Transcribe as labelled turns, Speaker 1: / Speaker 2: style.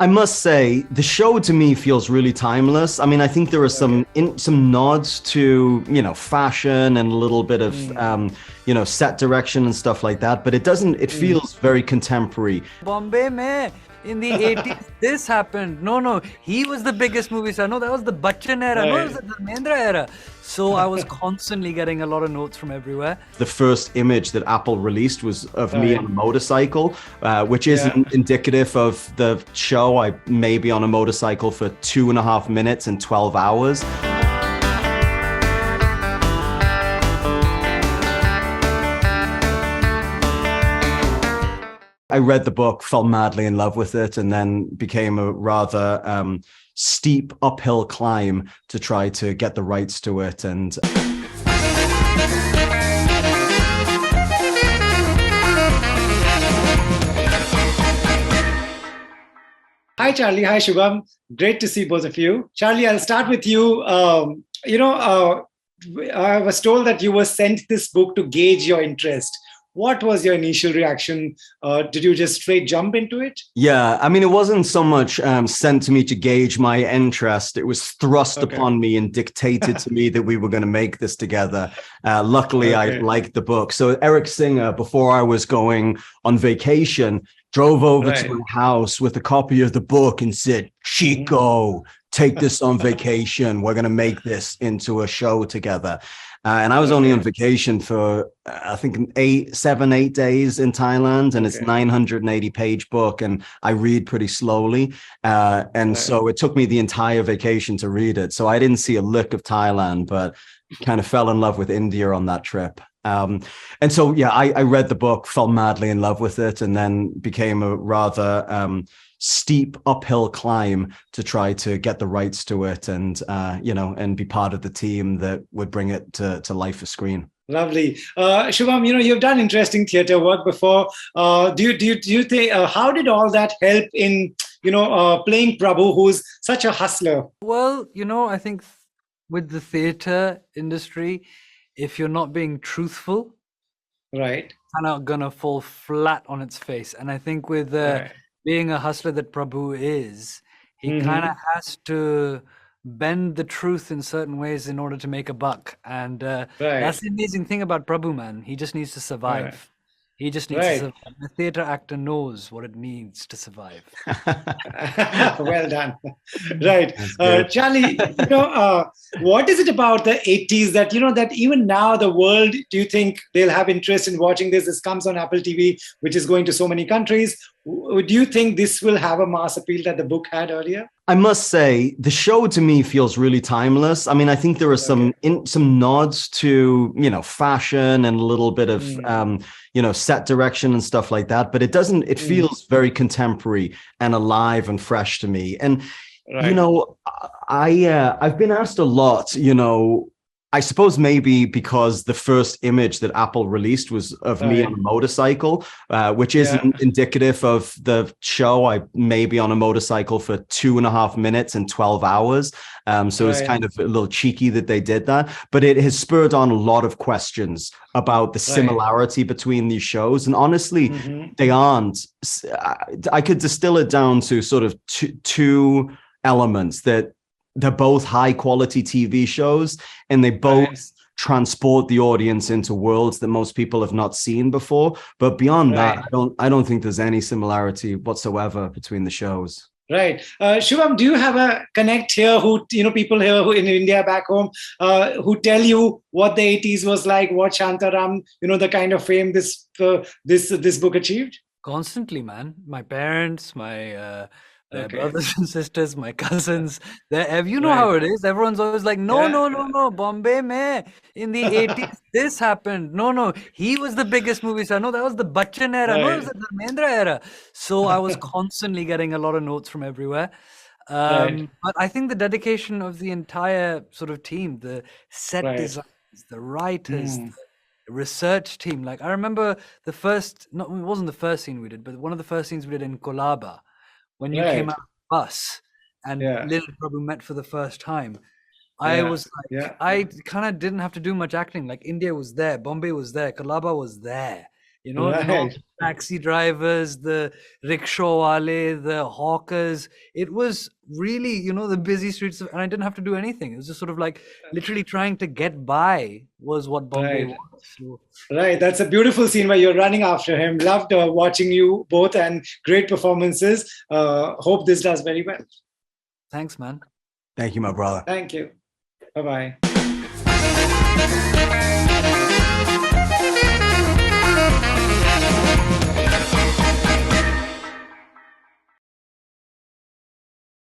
Speaker 1: I must say, the show to me feels really timeless. I mean, I think there are
Speaker 2: Okay.
Speaker 1: some nods to fashion and a little bit of
Speaker 2: Mm.
Speaker 1: set direction and stuff like that, but it doesn't. It
Speaker 2: Mm.
Speaker 1: feels very contemporary.
Speaker 3: Bombay mein in the 80s this happened. No, he was the biggest movie star. No, that was the Bachchan era. No, it was
Speaker 2: Right.
Speaker 3: the Dharmendra era. So I was constantly getting a lot of notes from everywhere.
Speaker 1: The first image that Apple released was of me on
Speaker 2: Right.
Speaker 1: a motorcycle, which is
Speaker 2: Yeah.
Speaker 1: indicative of the show. I may be on a motorcycle for 2.5 minutes and 12 hours. I read the book, fell madly in love with it, and then became a rather steep uphill climb to try to get the rights to it. And
Speaker 2: Hi, Charlie. Hi, Shubham. Great to see both of you. Charlie, I'll start with you. I was told that you were sent this book to gauge your interest. What was your initial reaction? Did you just straight jump into it?
Speaker 1: yeah, I mean, it wasn't so much sent to me to gauge my interest. It was thrust
Speaker 2: Okay.
Speaker 1: upon me and dictated to me that we were going to make this together. Luckily, I
Speaker 2: Okay.
Speaker 1: liked the book. So Eric Singer, before I was going on vacation, drove over to
Speaker 2: Right.
Speaker 1: my house with a copy of the book and said, Chico, take this on vacation. We're going to make this into a show together. And I was only on
Speaker 2: Okay.
Speaker 1: vacation for, I think, 8 days in Thailand, and it's
Speaker 2: Okay.
Speaker 1: 980-page book, and I read pretty slowly. And
Speaker 2: Right.
Speaker 1: so it took me the entire vacation to read it. So I didn't see a lick of Thailand, but kind of fell in love with India on that trip. And so, yeah, I read the book, fell madly in love with it, and then became a rather steep uphill climb to try to get the rights to it and, and be part of the team that would bring it to life for screen.
Speaker 2: Lovely. Shubham, you've done interesting theater work before. Do you think, how did all that help in, playing Prabhu, who's such a hustler?
Speaker 3: Well, I think with the theater industry, if you're not being truthful,
Speaker 2: Right.
Speaker 3: kind of gonna fall flat on its face. And I think with
Speaker 2: Right.
Speaker 3: being a hustler that Prabhu is, he kind
Speaker 2: Hmm.
Speaker 3: of has to bend the truth in certain ways in order to make a buck. And that's
Speaker 2: Right.
Speaker 3: the amazing thing about Prabhu, man. He just needs to
Speaker 2: Right.
Speaker 3: survive. He just needs to
Speaker 2: Right.
Speaker 3: survive. The theater actor knows what it means to survive.
Speaker 2: Well done. Right.
Speaker 1: That's good.
Speaker 2: Charlie, what is it about the 80s that, that even now the world, do you think they'll have interest in watching this? This comes on Apple TV, which is going to so many countries. Do you think this will have a mass appeal that the book had earlier?
Speaker 1: I must say, the show to me feels really timeless. I mean, I think there are
Speaker 2: Okay.
Speaker 1: some nods to fashion and a little bit of
Speaker 2: Mm.
Speaker 1: set direction and stuff like that, but it doesn't. It
Speaker 2: Mm.
Speaker 1: feels very contemporary and alive and fresh to me. And
Speaker 2: Right.
Speaker 1: I've been asked a lot, I suppose maybe because the first image that Apple released was of me on
Speaker 2: Right.
Speaker 1: a motorcycle, which is
Speaker 2: Yeah.
Speaker 1: indicative of the show. I may be on a motorcycle for 2.5 minutes and 12 hours. So it's
Speaker 2: Right.
Speaker 1: kind of a little cheeky that they did that, but it has spurred on a lot of questions about the
Speaker 2: Right.
Speaker 1: similarity between these shows. And honestly,
Speaker 2: Hmm.
Speaker 1: they aren't. I could distill it down to sort of two elements that they're both high quality TV shows, and they both
Speaker 2: Right.
Speaker 1: transport the audience into worlds that most people have not seen before. But beyond that,
Speaker 2: Right.
Speaker 1: I don't think there's any similarity whatsoever between the shows.
Speaker 2: Right. Shubham, do you have a connect here who, people here who in India back home, who tell you what the 80s was like, what Shantaram, the kind of fame this book achieved?
Speaker 3: Constantly, man. My parents, my
Speaker 2: Okay.
Speaker 3: brothers and sisters, my cousins. You know
Speaker 2: Right.
Speaker 3: how it is. Everyone's always like, no,
Speaker 2: Yeah.
Speaker 3: no, no, no. Bombay mein in the 80s this happened. No, he was the biggest movie star. No, that was the Bachchan era. No, it was
Speaker 2: Right.
Speaker 3: the Dharmendra era. So I was constantly getting a lot of notes from everywhere.
Speaker 2: Right.
Speaker 3: But I think the dedication of the entire sort of team, the set
Speaker 2: Right.
Speaker 3: designers, the writers,
Speaker 2: Mm.
Speaker 3: the research team. Like I remember the first, no, it wasn't the first scene we did, but one of the first scenes we did in Kolaba when you came
Speaker 2: Right.
Speaker 3: out of the bus and
Speaker 2: Yeah.
Speaker 3: Lil Prabhu met for the first time. I
Speaker 2: Yeah.
Speaker 3: was like,
Speaker 2: Yeah.
Speaker 3: I kind of didn't have to do much acting. Like India was there, Bombay was there, Kolaba was there. You know, the
Speaker 2: Right.
Speaker 3: taxi drivers, the rickshaw wale, the hawkers. It was really, you know, the busy streets and I didn't have to do anything. It was just sort of like literally trying to get by was what Bombay
Speaker 2: Right.
Speaker 3: was. So,
Speaker 2: Right. That's a beautiful scene where you're running after him. Loved watching you both and great performances. Hope this does very well.
Speaker 3: thanks, man.
Speaker 1: Thank you, my brother.
Speaker 2: Thank you. Bye bye.